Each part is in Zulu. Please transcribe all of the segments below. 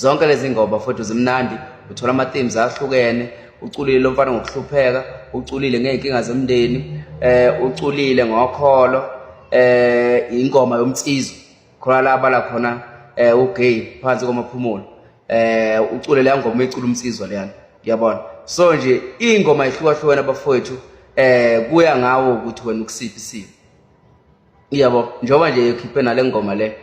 zonke lezi ngoma futhi zimnandi, uthola ama-themes ahlukene, uculile lo mfana ngokuhlupheka, uculile ngey'nkinga zemndeni, uculile ngokholo, ingoma yomtsizo khona la abala khona ugay phansi kwamaphumulo, ucule leya ngoma ecula umtsizo leyana, uyabona. So nje ingoma ihlukahlukene bafowethu, kuya ngawo ukuthi wena ukusiphi isimo, yabo. Njengoba nje ekhiphe nale ngoma le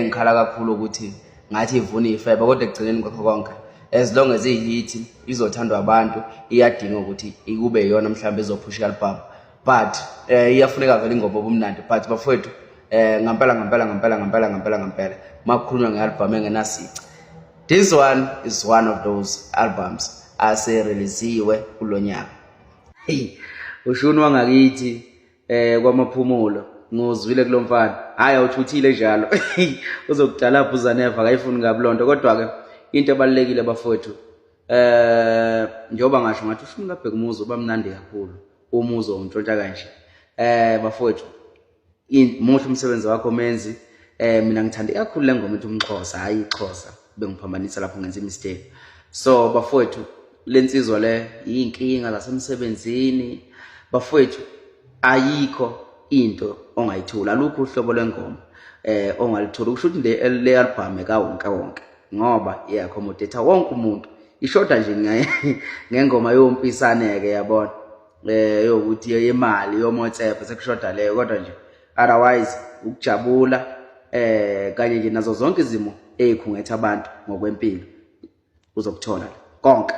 ngikhala kakhulu ukuthi ngathi ivuna ifeba, kodwa ekugcineni kwakho konke, as long as iyi-hit izothandwa abantu, iyadinga ukuthi ikube yona mhlawumbe ezophusha i-album, but iyafuneka vele ingoma obumnandi. But bafowethu ngampela makukhulunywa nge-album engenasici, this one is one of those albums asereleasiwe kulo nyaka. Ushuni wangakithi kwamaphumulo ngozwile kulo mfana, hayi awuthuthile njalo uzokudala bhuza neva akayifuni ngabulonto. Kodwa-ke into ebalulekile bafowethu, njengoba ngasho ngathi ushuni kabheka umuzo uba mnandi kakhulu, umuzo untshontsha kanje. Bafowethu, muhle umsebenzi wakho uMenzi. Mina ngithande kakhulu le ngoma ethi umXhosa, hayi iXhosa, bengiphambanisa lapho ngenza imistake. So bafowethu, le nsizwa le iy'nkinga zasemsebenzini bafowethu, ayikho into ongayithola, alukho uhlobo lwengoma ongalithola. Kusho ukuthi le album ekawonke wonke ngoba i-accommodate wonke umuntu, ishoda nje ngengoma yompisane-ke, yabona, yokuthi yemali yoMotsepha sekushoda leyo. Kodwa nje otherwise ukujabula kanye nje nazo zonke izimo ey'khungethe abantu ngokwempilo uzokuthola konke.